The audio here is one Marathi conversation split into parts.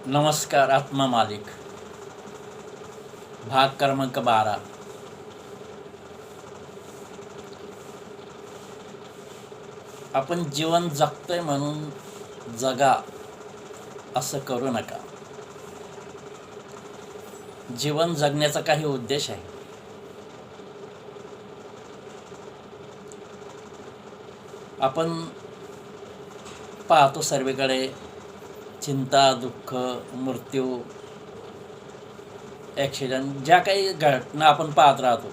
नमस्कार. आत्मा मालिक, भाग क्रमांक 12. आपण जीवन जगतोय म्हणून जगा असं करू नका. जीवन जगण्याचा काही उद्देश आहे. आपण पाहतो सर्वीकडे चिंता, दुःख, मृत्यू, ॲक्सिडेंट, ज्या काही घटना आपण पाहत राहतो,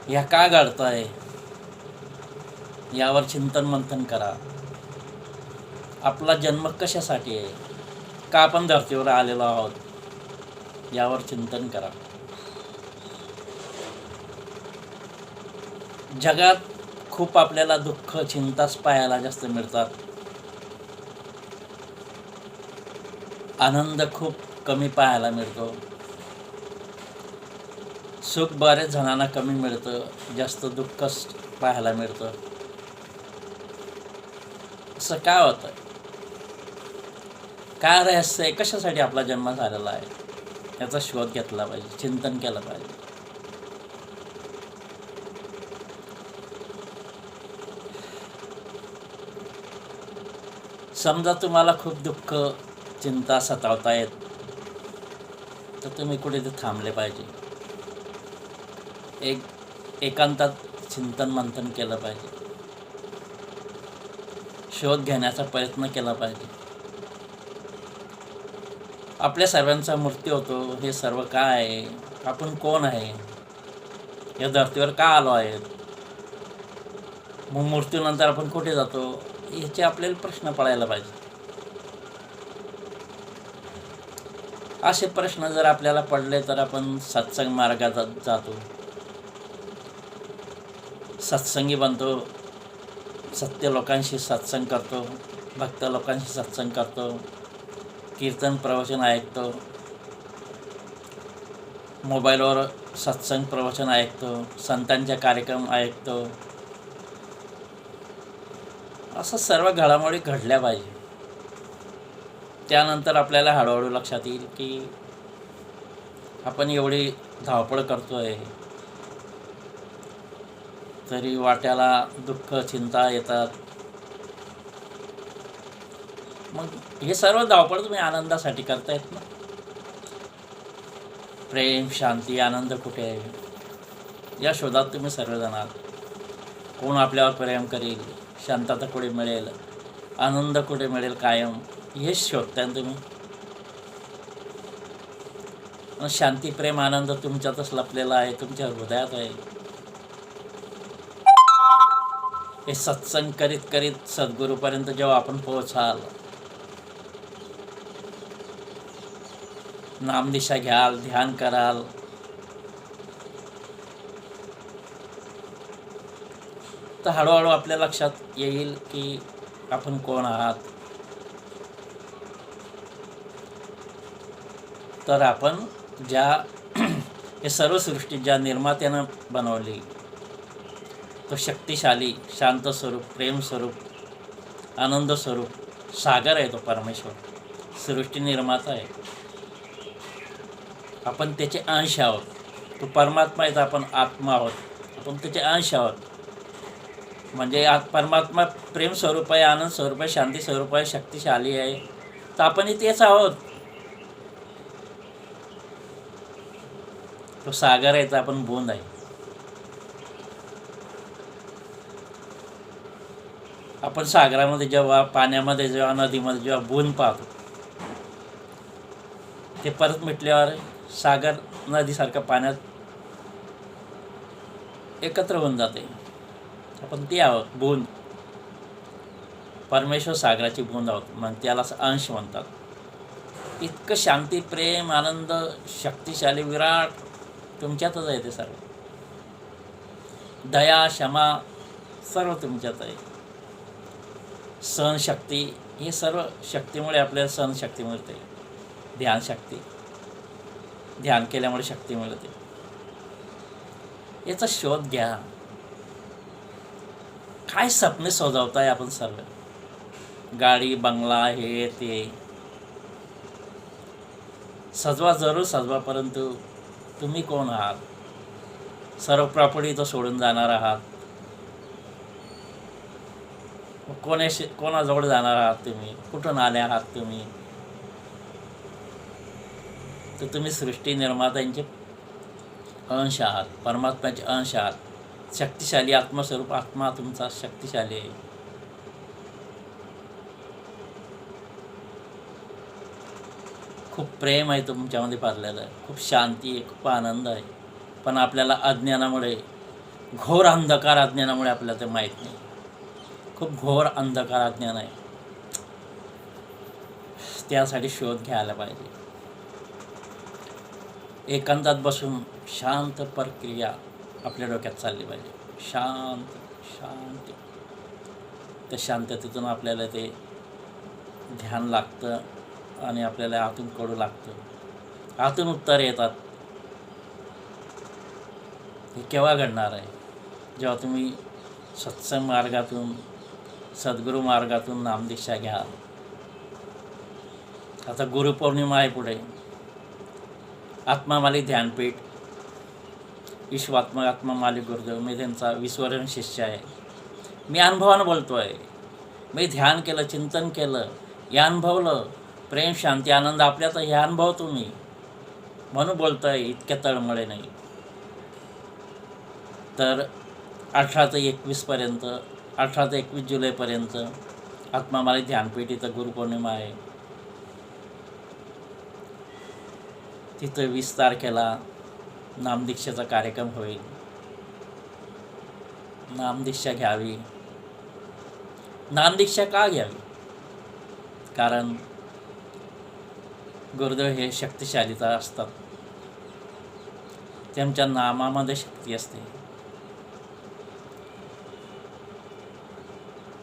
ह्या का घडत आहे यावर चिंतन मंथन करा. आपला जन्म कशासाठी आहे, का आपण धर्तीवर आलेलो आहोत यावर चिंतन करा. जगात खूप आपल्याला दुःख, चिंताच पाहायला जास्त मिळतात. आनंद खूप कमी पाहायला मिळतो. सुख बरेच जणांना कमी मिळतं, जास्त दुःखच पाहायला मिळतं. असं काय होतं? काय रहस्य आहे? कशासाठी आपला जन्म झालेला आहे याचा शोध घेतला पाहिजे, चिंतन केलं पाहिजे. समजा तुम्हाला खूप दुःख, चिंता सतावतायत, तर तुम्ही कुठे थांबले पाहिजे. एकांतात चिंतन मंथन केलं पाहिजे. शोध घेण्याचा प्रयत्न केला पाहिजे. आपल्या सर्वांचा मृत्यू होतो. हे सर्व काय आहे? आपण कोण आहे? या धर्तीवर का आलो आहे? मग मृत्यूनंतर आपण कुठे जातो याचे आपल्याला प्रश्न पडायला पाहिजे. असे प्रश्न जर आपल्याला पडले तर आपण सत्संग मार्गात जातो, सत्संगी बनतो, सत्य लोकांशी सत्संग करतो, भक्त लोकांशी सत्संग करतो, कीर्तन प्रवचन ऐकतो, मोबाईलवर सत्संग प्रवचन ऐकतो, संतांचे कार्यक्रम ऐकतो. असं सर्व घडामोडी घडल्या पाहिजे. त्यानंतर आपल्याला हळूहळू लक्षात येईल की आपण एवढी धावपळ करतोय तरी वाट्याला दुःख, चिंता येतात. मग हे सर्व धावपळ तुम्ही आनंदासाठी करतायत ना? प्रेम, शांती, आनंद कुठे आहे या शोधात तुम्ही सर्वजण आहात. कोण आपल्यावर प्रेम करेल, शांतता कुठे मिळेल, आनंद कुठे मिळेल कायम, हेच शोधताय तुम्ही. शांती, प्रेम, आनंद तुमच्यातच लपलेला आहे, तुमच्या हृदयात आहे. हे सत्संग करीत करीत सद्गुरूपर्यंत जेव्हा आपण पोहोचाल, नामदिशा घ्याल, ध्यान कराल, तर हळूहळू आपल्या लक्षात येईल की आपण कोण आहात. तर आपण ज्या हे सर्व सृष्टी ज्या निर्मात्यानं बनवली, तो शक्तिशाली, शांत स्वरूप, प्रेम स्वरूप, आनंद स्वरूप, सागर आहे तो परमेश्वर, सृष्टी निर्माता आहे. आपण त्याचे अंश आहोत. तो परमात्मा आहे तर आपण आत्मा आहोत, आपण त्याचे अंश आहोत. म्हणजे परमात्मा प्रेम स्वरूप आहे, आनंद स्वरूप आहे, शांती स्वरूप आहे, शक्तिशाली आहे, तर आपणही तेच आहोत. तो सागर आहे तर आपण बूंद आहे. आपण सागरामध्ये जेव्हा, पाण्यामध्ये जेव्हा, नदीमध्ये जेव्हा बूंद पाहतो, ते परत मिटल्यावर सागर नदीसारखं पाण्यात एकत्र होऊन जाते. आपण ते आहोत, बूंद. परमेश्वर सागराची बूंद आहोत, मग त्याला अंश म्हणतात. इतकं शांती, प्रेम, आनंद, शक्तिशाली, विराट तुमच्यातच आहे. ते सर्व दया, क्षमा सर्व तुमच्यात आहे. सहनशक्ती, हे सर्व शक्तीमुळे आपल्याला सहनशक्ती मिळते. ध्यानशक्ती, ध्यान केल्यामुळे शक्ती मिळते. याचा शोध घ्या. काय स्वप्ने सजवताय आपण सर्व? गाडी बंगला हे ते सजवा, जरूर सजवा, परंतु तुम्ही कोण आहात? सर्व प्रॉपर्टी तो सोडून जाणार आहात. कोणाजवळ जाणार आहात तुम्ही? कुठून आले आहात तुम्ही? तर तुम्ही सृष्टी निर्मात्यांचे अंश आहात, परमात्म्याचे अंश आहात. शक्तिशाली आत्मस्वरूप आत्मा तुमचा शक्तिशाली आहे. खूप प्रेम आहे तुमच्यामध्ये भरलेलं आहे, खूप शांती आहे, खूप आनंद आहे. पण आपल्याला अज्ञानामुळे, घोर अंधकार अज्ञानामुळे आपल्याला ते माहीत नाही. खूप घोर अंधकार अज्ञान आहे. त्यासाठी शोध घ्यायला पाहिजे. एकांतात बसून शांत प्रक्रिया आपल्या डोक्यात चालली पाहिजे. शांती. त्या शांततेतून आपल्याला ते ध्यान लागतं आणि आपल्याला आतून कळू लागतं. आतून उत्तर येतात. हे केव्हा घडणार आहे? जेव्हा तुम्ही सत्संग मार्गातून, सद्गुरू मार्गातून नामदीक्षा घ्या. आता गुरुपौर्णिमा आहे पुढे. आत्मा मालिक ध्यानपीठ, विश्वात्मक आत्मा मालिक गुरुदेव, मी त्यांचा विस्वरण शिष्य आहे. मी अनुभवानं बोलतो आहे. मी ध्यान केलं, चिंतन केलं, हे अनुभवलं. प्रेम, शांती, आनंद आपल्यात हे अनुभव तुम्ही, म्हणून बोलतो आहे. इतक्या तळमळे नाही. तर 18 ते 21पर्यंत, 18 ते 21 जुलैपर्यंत आत्मा मालिक ध्यानपीठ इथं गुरुपौर्णिमा आहे. तिथं 20 तारखेला नामदीक्षेचा कार्यक्रम होईल. नामदीक्षा घ्यावी. नामदीक्षा का घ्यावी? कारण गुरुदेव हे शक्तिशालीता असतात. त्यांच्या नामामध्ये शक्ती असते.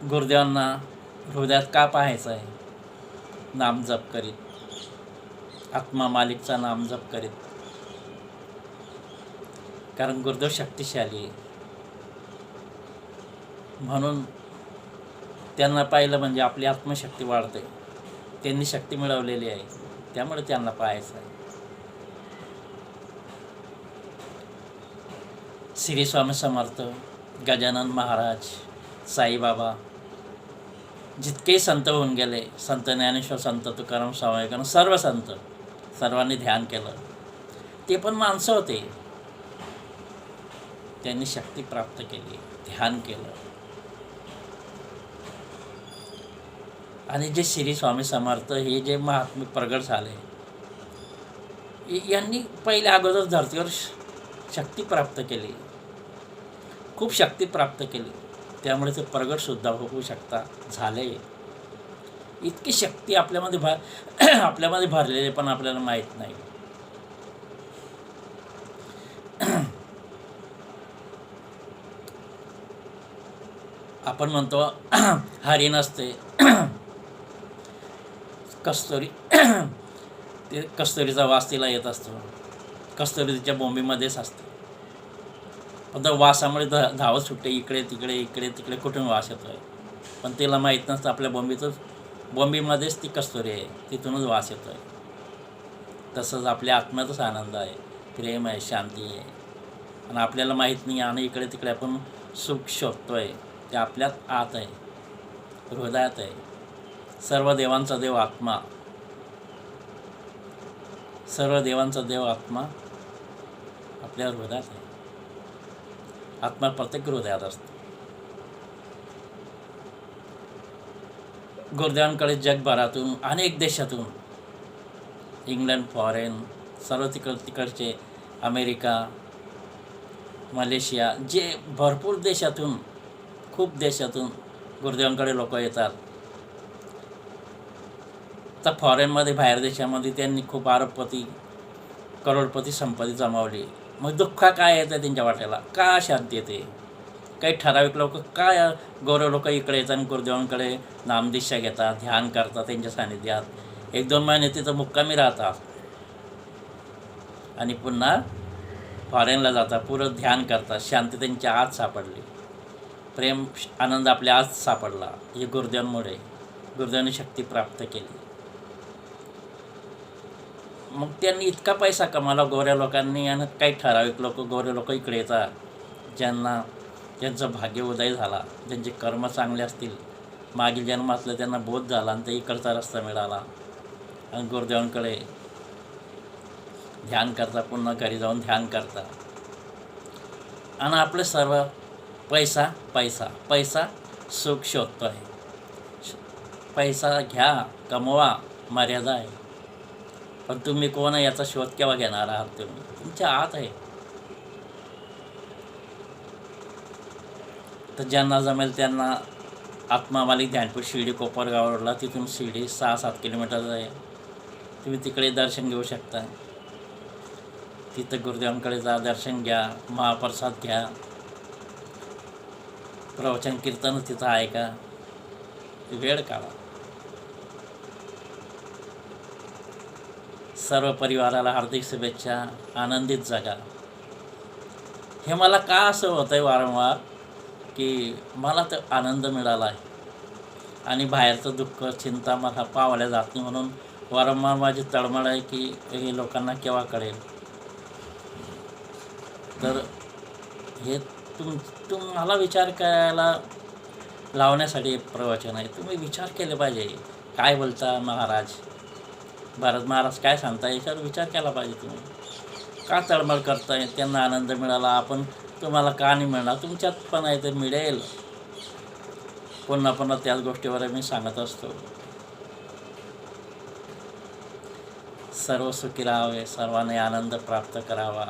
गुरुदेवांना हृदयात का पाहायचं आहे? नाम जप करीत, आत्मा मालिकचा नाम जप करीत. कारण गुरुदेव शक्तिशाली आहे. म्हणून त्यांना पाहिलं म्हणजे आपली आत्मशक्ती वाढते. त्यांनी शक्ती मिळवलेली आहे, त्यामुळे त्यांना पाहायचं आहे. श्री स्वामी समर्थ, गजानन महाराज, साईबाबा, जितके संत होऊन गेले, संत ज्ञानेश्वर, संत तुकाराम, स्वामी विवेकानंद, सर्व संत, सर्वांनी ध्यान केलं. ते पण माणसं होते. त्यांनी शक्ती प्राप्त केली, ध्यान केलं. आणि जे श्री स्वामी समर्थ हे जे महात्मे प्रगट झाले, यांनी पहिल्या अगोदर धर्तीवर शक्ती प्राप्त केली, खूप शक्ती प्राप्त केली. त्यामुळे ते प्रगटसुद्धा होऊ झाले. इतकी शक्ती आपल्यामध्ये भरलेली, पण आपल्याला माहीत नाही. आपण म्हणतो हरी नसते, कस्तुरी, ते कस्तुरीचा वास तिला येत असतो. कस्तुरी तिच्या बोंबीमध्येच असते. पण त्या वासामुळे धावत सुटते इकडे तिकडे कुठून वास येतो आहे. पण तिला माहीत नसतं आपल्या बोंबीमध्येच ती कस्तुरी आहे, तिथूनच वास येतो आहे. तसंच आपल्या आत्म्यातच आनंद आहे, प्रेम आहे, शांती आहे. आणि आपल्याला माहीत नाही. आणि इकडे तिकडे आपण सुख शोधतो आहे. ते आपल्यात आत आहे, हृदयात आहे. सर्व देवांचा देव आत्मा, सर्व देवांचा देव आत्मा आपल्या हृदयात आहे. आत्मा प्रत्येक हृदयात असतो. गुरुदेवांकडे जगभरातून, अनेक देशातून, इंग्लंड, फॉरेन, सर्व तिकडचे, अमेरिका, मलेशिया, जे भरपूर देशातून, खूप देशातून गुरुदेवांकडे लोक येतात. तर फॉरेनमध्ये, बाहेर देशामध्ये त्यांनी खूप अरबपती, करोडपती संपत्ती जमावली. मग दुःख काय येतं त्यांच्या वाट्याला? का शांती येते? काही ठराविक लोक, काय गौरव लोक इकडे येतात आणि गुरुदेवांकडे नामदीक्षा घेतात, ध्यान करतात त्यांच्या सानिध्यात. 1-2 महिने तिथं मुक्कामी राहतात आणि पुन्हा फॉरेनला जातात, पुरं ध्यान करतात. शांती त्यांच्या आत सापडली, प्रेम, आनंद आपल्या आत सापडला. हे गुरुदेवांमुळे. गुरुदेवांनी शक्ती प्राप्त केली. मग त्यांनी इतका पैसा कमावला गोऱ्या लोकांनी, आणि काही ठराविक लोक गोरे लोक इकडे येतात ज्यांचं भाग्य उदय झाला, ज्यांचे कर्म चांगले असतील, मागील जन्मातलं त्यांना बोध झाला आणि ते इकडचा रस्ता मिळाला आणि गुरुदेवांकडे ध्यान करता, पुन्हा घरी जाऊन ध्यान करता. आणि आपले सर्व पैसा पैसा पैसा सुख शोधतो आहे. पैसा घ्या, कमवा, मर्यादा आहे, पण तुम्ही कोण आहे याचा शोध केव्हा घेणार आहात? तुम्ही तुमच्या आत आहे. तर ज्यांना जमेल त्यांना आत्मा मालिक ध्यानपीठ शिर्डी कोपरगावला, तिथून शिर्डी 6-7 किलोमीटर आहे. तुम्ही तिकडे दर्शन घेऊ शकता. तिथं गुरुदेवांकडे जा, दर्शन घ्या, महाप्रसाद घ्या, प्रवचन कीर्तन तिथं ऐका, वेळ काढा. सर्व परिवाराला हार्दिक शुभेच्छा. आनंदित जगा. हे मला का असं होतं आहे वारंवार, की मला तर आनंद मिळाला आहे आणि बाहेरचं दुःख, चिंता मला पावल्या जात नाही, म्हणून वारंवार माझी तळमळ आहे की हे लोकांना केव्हा कळेल. तर हे तुम्हाला विचार करायला लावण्यासाठी प्रवचन आहे. तुम्ही विचार केले पाहिजे, काय बोलता महाराज, भारत महाराज काय सांगता, याच्यावर विचार केला पाहिजे. तुम्ही का तळमळ करताय? त्यांना आनंद मिळाला, आपण तुम्हाला का नाही मिळणार? तुमच्यात पण आहे, तर मिळेल. पुन्हा पुन्हा त्याच गोष्टीवर मी सांगत असतो. सर्व सुखी राहावे, सर्वांनी आनंद प्राप्त करावा.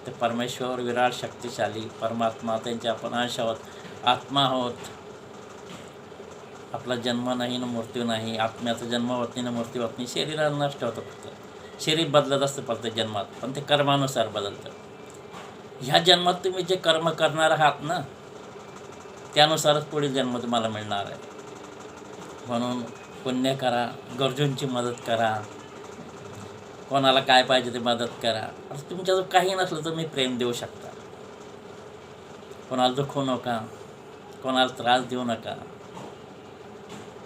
ते परमेश्वर विराट शक्तिशाली परमात्मा, त्यांचे आपण अंश आहोत, आत्मा आहोत. आपला जन्म नाही ना मृत्यू नाही, आत्म्याचा जन्म होत नाही ना मृत्यू होत नाही. शरीराला नष्ट होतं, फक्त शरीर बदलत असतं प्रत्येक जन्मात, पण ते कर्मानुसार बदलतं. ह्या जन्मात तुम्ही जे कर्म करणार आहात ना, त्यानुसारच पुढील जन्म तुम्हाला मिळणार आहे. म्हणून पुण्य करा, गरजूंची मदत करा, कोणाला काय पाहिजे ते मदत करा. तुमच्याजवळ काही नसलं तर तुम्ही प्रेम देऊ शकता. कोणाला दुखवू नका, कोणाला त्रास देऊ नका.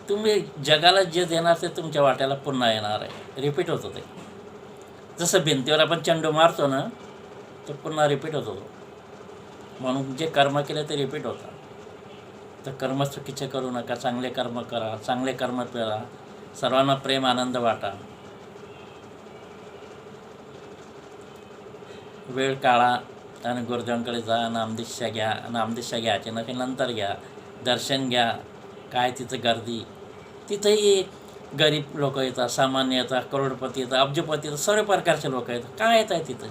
तुम्ही जगाला जे देणार ते तुमच्या वाट्याला पुन्हा येणार आहे. रिपीट होतं ते. जसं भिंतीवर आपण चेंडू मारतो ना, तो पुन्हा रिपीट होतो. म्हणून जे कर्म केले ते रिपीट होतात. तर कर्म चुकीचे करू नका, चांगले कर्म करा, चांगले कर्म करा, सर्वांना प्रेम आनंद वाटा. वेळ काढा आणि गुरुदेवांकडे जा, नामदीक्षा घ्या. नामदीक्षा घ्यायची नक्की नंतर घ्या, दर्शन घ्या. काय तिथं गर्दी, तिथंही गरीब लोक येतात, सामान्य येतात, करोडपती येतात, अब्जपती येतात, सर्व प्रकारचे लोक येतात. काय येत आहे तिथं?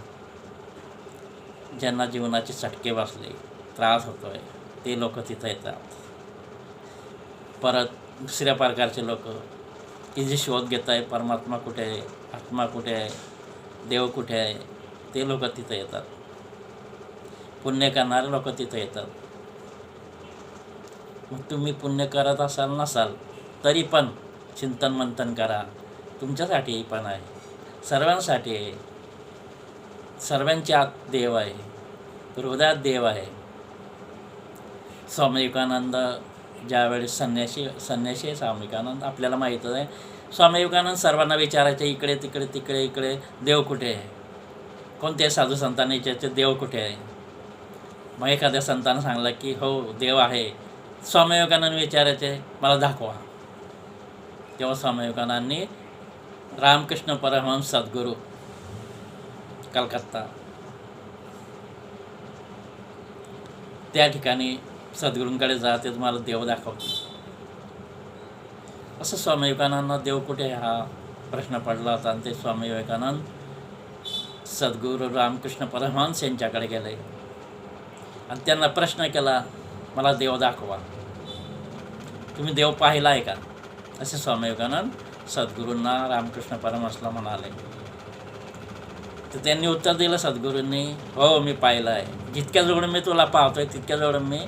ज्यांना जीवनाचे चटके बसले, त्रास होतो आहे, ते लोक तिथं येतात. परत दुसऱ्या प्रकारचे लोक की जे शोध घेत आहे, परमात्मा कुठे आहे, आत्मा कुठे आहे, देव कुठे आहे, ते लोक तिथं येतात. पुण्य करणारे लोक तिथं येतात. मग तुम्ही पुण्य करत असाल नसाल तरी पण चिंतन मंथन करा. तुमच्यासाठी पण आहे, सर्वांसाठी आहे. सर्वांच्या आत देव आहे, हृदयात देव आहे. स्वामी विवेकानंद ज्यावेळेस संन्यासी आहे स्वामी विवेकानंद, आपल्याला माहीतच आहे. स्वामी विवेकानंद सर्वांना विचारायचे, इकडे तिकडे तिकडे इकडे देव कुठे आहे? कोणत्याही साधू संतांनी विचारायचे देव कुठे आहे? मग एखाद्या संतानं सांगलं की हो देव आहे. स्वामी विवेकानंद विचारायचे, मला दाखवा. तेव्हा स्वामी विवेकानंदांनी रामकृष्ण परमहंस सद्गुरू कलकत्ता, त्या ठिकाणी सद्गुरूंकडे जा, ते तुम्हाला देव दाखवतो. असं स्वामी विवेकानंदांना देव कुठे हा प्रश्न पडला होता. आणि ते स्वामी विवेकानंद सद्गुरू रामकृष्ण परमहंस यांच्याकडे गेले आणि त्यांना प्रश्न केला, मला देव दाखवा, तुम्ही देव पाहिला आहे का? असे स्वामी विवेकानंद सद्गुरूंना रामकृष्ण परमहंसला म्हणाले. तर त्यांनी उत्तर दिलं सद्गुरूंनी, हो मी पाहिलं आहे. जितक्या जवळ मी तुला पाहतोय तितक्या जवळ मी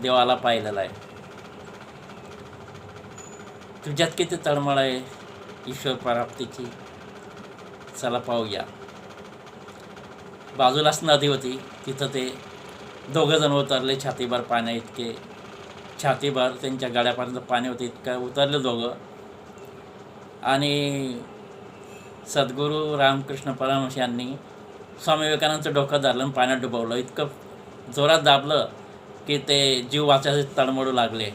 देवाला पाहिलेलं आहे. तुझ्यात किती तळमळ आहे ईश्वर प्राप्तीची, चला पाहूया. बाजूलाच नदी होती, तिथं ते दोघंजण उतरले छातीभर पाण्या इतके. छातीभर त्यांच्या गळ्यापर्यंत पाणी होतं, इतकं उतरले दोघं. आणि सद्गुरू रामकृष्ण परमहंस यांनी स्वामी विवेकानंदचं डोकं धरलं आणि पाण्यात डुबवलं. इतकं जोरात दाबलं की ते जीव वाचायचे तळमळू लागले.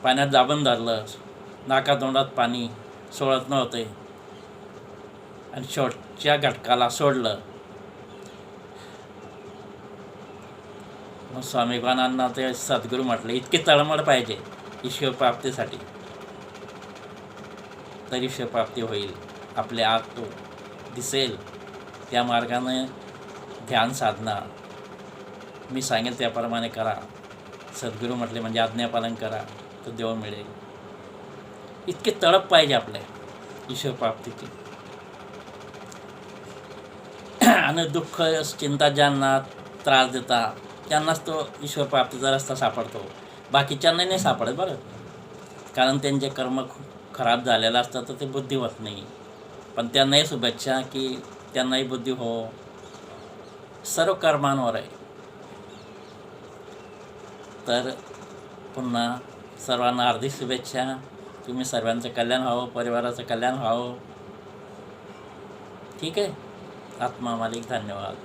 पाण्यात दाबून धरलं, नाकातोंडात पाणी सोडत नव्हते आणि शेवटच्या घटकाला सोडलं. मग स्वामी विवेकानंदांना ते सद्गुरू म्हटले, इतकी तळमळ पाहिजे ईश्वर प्राप्तीसाठी, तर ईश्वर प्राप्ती होईल. आपले आत तो दिसेल. त्या मार्गाने ध्यान साधना, मी सांगेल त्याप्रमाणे करा. सद्गुरू म्हटले म्हणजे आज्ञापालन करा, तर देव मिळेल. इतकी तळप पाहिजे आपल्या ईश्वर प्राप्तीची. आणि दुःख चिंता ज्यांना त्रास देता त्यांनाच तो ईश्वर प्राप्तीचा रस्ता सापडतो. बाकीच्यांना नाही सापडत बरं, कारण त्यांचे कर्म खूप खराब झालेलं असतं, तर ते बुद्धिवत नाही. पण त्यांनाही शुभेच्छा की त्यांनाही बुद्धी हो. सर्व कर्मांवर आहे. तर पुन्हा सर्वांना हार्दिक शुभेच्छा. तुम्ही सर्वांचं कल्याण व्हावं, परिवाराचं कल्याण व्हावं. ठीक आहे. आत्मा मालिक, धन्यवाद.